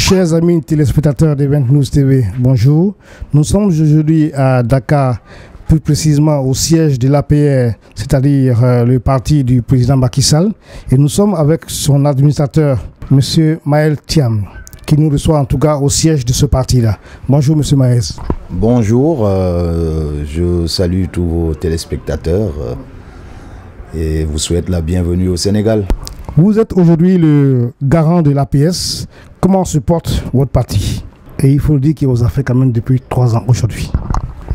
Chers amis téléspectateurs de 20 News TV, bonjour. Nous sommes aujourd'hui à Dakar, plus précisément au siège de l'APR, c'est-à-dire le parti du président Macky Sall. Et nous sommes avec son administrateur, M. Maël Thiam, qui nous reçoit en tout cas au siège de ce parti-là. Bonjour M. Maël. Bonjour, je salue tous vos téléspectateurs et vous souhaite la bienvenue au Sénégal. Vous êtes aujourd'hui le garant de l'APS. Comment se porte votre parti? Et il faut le dire qu'il vous a fait quand même depuis 3 ans aujourd'hui.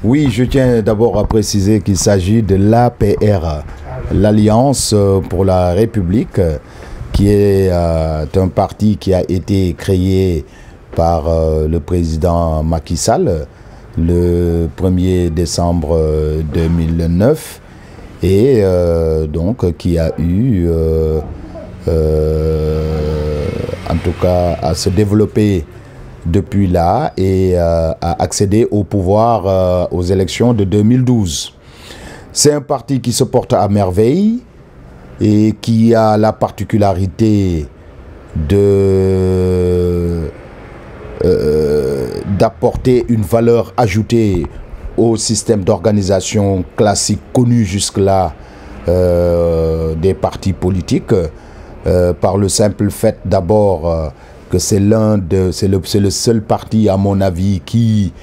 Oui, je tiens d'abord à préciser qu'il s'agit de l'APR, l'Alliance pour la République, qui est un parti qui a été créé par le président Macky Sall le 1er décembre 2009 et donc qui a eu en tout cas à se développer depuis là et à accéder au pouvoir aux élections de 2012. C'est un parti qui se porte à merveille et qui a la particularité d'apporter une valeur ajoutée au système d'organisation classique connu jusque-là des partis politiques, par le simple fait d'abord que c'est le seul parti à mon avis qui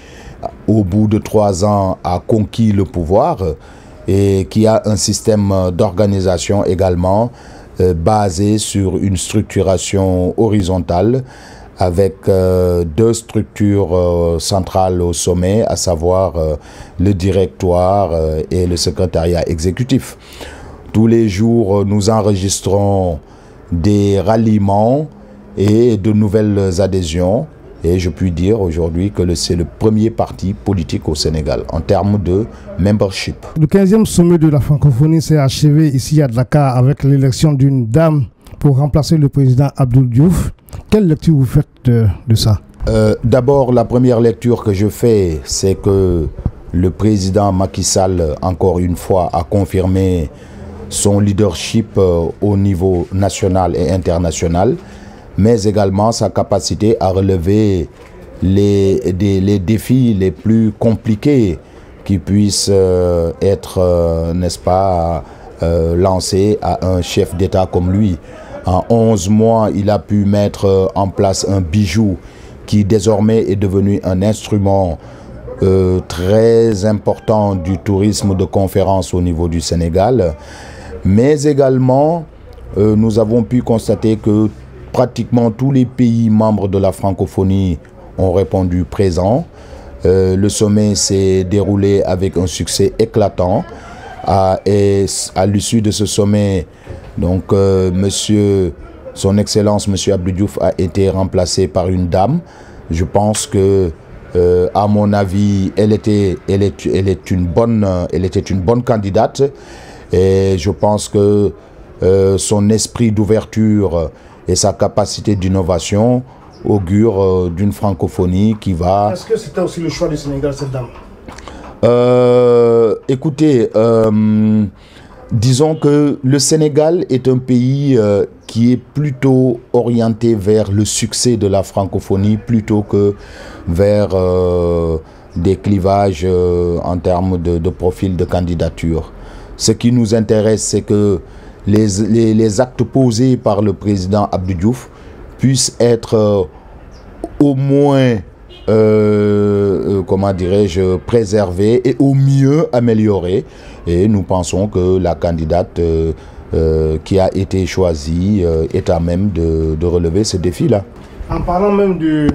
au bout de 3 ans a conquis le pouvoir et qui a un système d'organisation également basé sur une structuration horizontale avec 2 structures centrales au sommet, à savoir le directoire et le secrétariat exécutif. Tous les jours, nous enregistrons des ralliements et de nouvelles adhésions. Et je puis dire aujourd'hui que c'est le premier parti politique au Sénégal en termes de membership. Le 15e sommet de la francophonie s'est achevé ici à Dakar avec l'élection d'une dame pour remplacer le président Abdoul Diouf. Quelle lecture vous faites de ça? D'abord, la première lecture que je fais, c'est que le président Macky Sall, encore une fois, a confirmé son leadership au niveau national et international, mais également sa capacité à relever les défis les plus compliqués qui puissent être, n'est-ce pas, lancés à un chef d'État comme lui. En 11 mois, il a pu mettre en place un bijou qui désormais est devenu un instrument très important du tourisme de conférence au niveau du Sénégal. Mais également, nous avons pu constater que pratiquement tous les pays membres de la francophonie ont répondu présent. Le sommet s'est déroulé avec un succès éclatant. Et à l'issue de ce sommet, donc, son Excellence, M. Abdoul Diouf, a été remplacé par une dame. Je pense que, à mon avis, elle était une bonne candidate. Et je pense que son esprit d'ouverture et sa capacité d'innovation augurent d'une francophonie qui va... Est-ce que c'était aussi le choix du Sénégal, cette dame? Écoutez, disons que le Sénégal est un pays qui est plutôt orienté vers le succès de la francophonie plutôt que vers des clivages en termes de profil de candidature. Ce qui nous intéresse, c'est que les actes posés par le président Abdoul Diouf puissent être au moins, comment dirais-je, préservés et au mieux améliorés. Et nous pensons que la candidate qui a été choisie est à même de relever ce défi-là. En parlant même de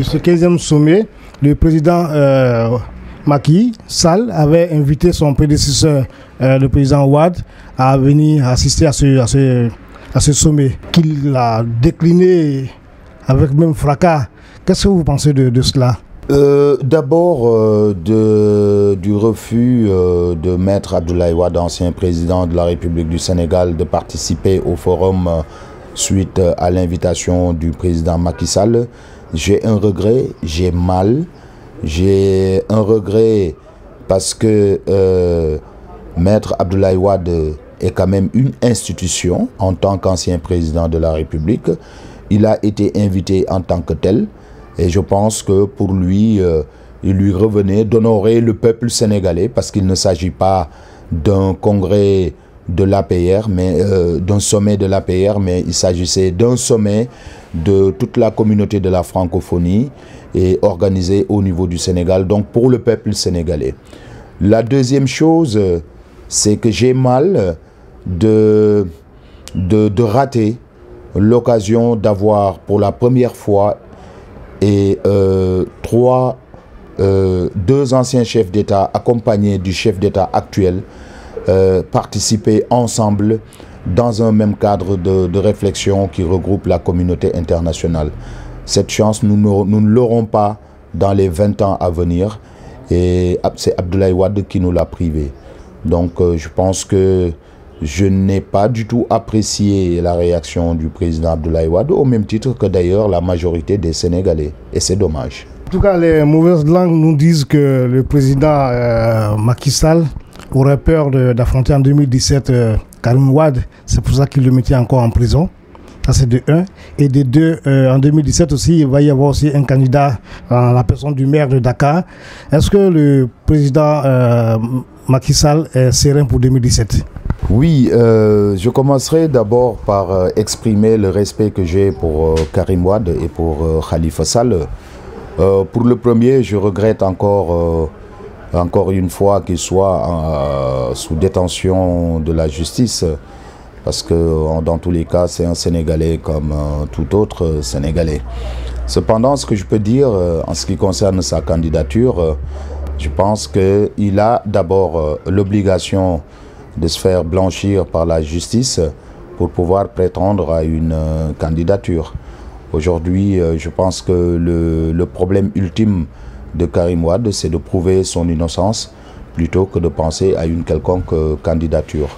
ce 15e sommet, le président Macky Sall avait invité son prédécesseur, le président Wade, à venir assister à ce sommet, qu'il a décliné avec même fracas. Qu'est-ce que vous pensez de cela? D'abord, du refus de Maître Abdoulaye Wade, ancien président de la République du Sénégal, de participer au forum suite à l'invitation du président Macky Sall. J'ai un regret, j'ai mal. J'ai un regret parce que Maître Abdoulaye Wade est quand même une institution en tant qu'ancien président de la République. Il a été invité en tant que tel. Et je pense que pour lui, il lui revenait d'honorer le peuple sénégalais, parce qu'il ne s'agit pas d'un congrès de l'APR, mais d'un sommet de l'APR, mais il s'agissait d'un sommet de toute la communauté de la francophonie et organisé au niveau du Sénégal, donc pour le peuple sénégalais. La deuxième chose, c'est que j'ai mal de rater l'occasion d'avoir pour la première fois deux anciens chefs d'État accompagnés du chef d'État actuel participer ensemble dans un même cadre de réflexion qui regroupe la communauté internationale. Cette chance, nous ne l'aurons pas dans les 20 ans à venir, et c'est Abdoulaye Wade qui nous l'a privé. Donc je pense que je n'ai pas du tout apprécié la réaction du président Abdoulaye Wade, au même titre que d'ailleurs la majorité des Sénégalais, et c'est dommage. En tout cas, les mauvaises langues nous disent que le président Macky Sall aurait peur d'affronter en 2017 Karim Wade. C'est pour ça qu'il le mettait encore en prison. Ça, c'est de 1. Et de 2, en 2017 aussi, il va y avoir aussi un candidat en la personne du maire de Dakar. Est-ce que le président Macky Sall est serein pour 2017? Oui, je commencerai d'abord par exprimer le respect que j'ai pour Karim Wade et pour Khalifa Sall. Pour le premier, je regrette encore une fois qu'il soit sous détention de la justice, parce que dans tous les cas, c'est un Sénégalais comme tout autre Sénégalais. Cependant, ce que je peux dire en ce qui concerne sa candidature, je pense qu'il a d'abord l'obligation de se faire blanchir par la justice pour pouvoir prétendre à une candidature. Aujourd'hui, je pense que le problème ultime de Karim Wade, c'est de prouver son innocence plutôt que de penser à une quelconque candidature.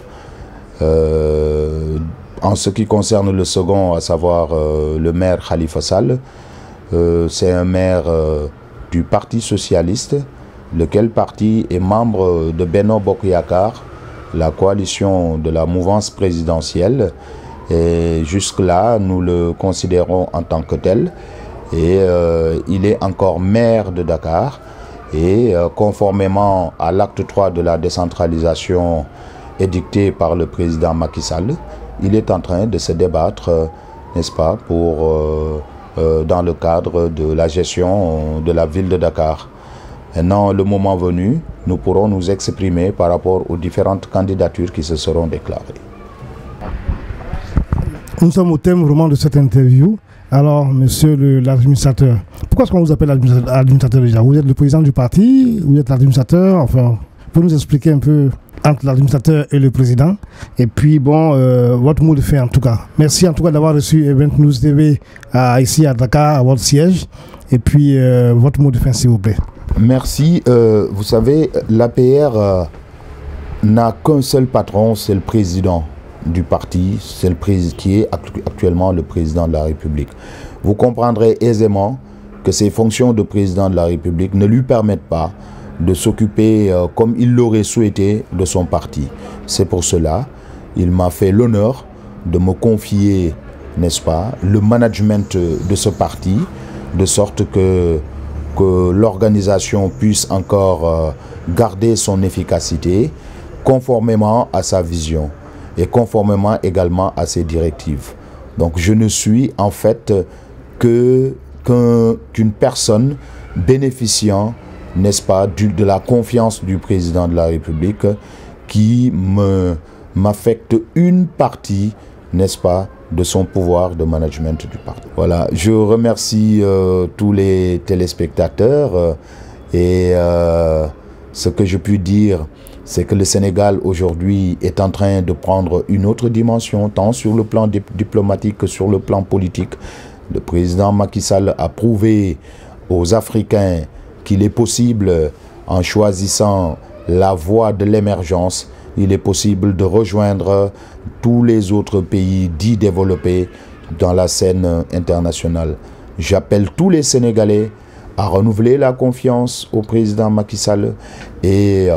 En ce qui concerne le second, à savoir le maire Khalifa Sall, c'est un maire du Parti socialiste, lequel parti est membre de Benno Bokk Yakaar, la coalition de la mouvance présidentielle. Et jusque-là, nous le considérons en tant que tel. Et il est encore maire de Dakar. Et conformément à l'acte 3 de la décentralisation édicté par le président Macky Sall, il est en train de se débattre, n'est-ce pas, dans le cadre de la gestion de la ville de Dakar. Maintenant, le moment venu, nous pourrons nous exprimer par rapport aux différentes candidatures qui se seront déclarées. Nous sommes au thème vraiment de cette interview. Alors, monsieur l'administrateur, pourquoi est-ce qu'on vous appelle administrateur déjà? Vous êtes le président du parti, vous êtes l'administrateur, enfin, vous nous expliquer un peu entre l'administrateur et le président. Et puis, bon, votre mot de fin en tout cas. Merci en tout cas d'avoir reçu Event News TV ici à Dakar, à votre siège. Et puis, votre mot de fin s'il vous plaît. Merci. Vous savez, l'APR n'a qu'un seul patron, c'est le président du parti, c'est le président qui est actuellement le président de la République. Vous comprendrez aisément que ses fonctions de président de la République ne lui permettent pas de s'occuper comme il l'aurait souhaité de son parti. C'est pour cela il m'a fait l'honneur de me confier, n'est-ce pas, le management de ce parti, de sorte que l'organisation puisse encore garder son efficacité conformément à sa vision et conformément également à ses directives. Donc je ne suis en fait qu'une personne bénéficiant, n'est-ce pas, de la confiance du président de la République qui m'affecte une partie, n'est-ce pas, de son pouvoir de management du parti. Voilà, je remercie tous les téléspectateurs et ce que je puis dire, c'est que le Sénégal aujourd'hui est en train de prendre une autre dimension, tant sur le plan diplomatique que sur le plan politique. Le président Macky Sall a prouvé aux Africains qu'il est possible, en choisissant la voie de l'émergence, il est possible de rejoindre tous les autres pays dits développés dans la scène internationale. J'appelle tous les Sénégalais à renouveler la confiance au président Macky Sall et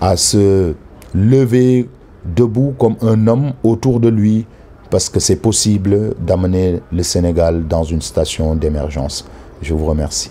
à se lever debout comme un homme autour de lui, parce que c'est possible d'amener le Sénégal dans une station d'émergence. Je vous remercie.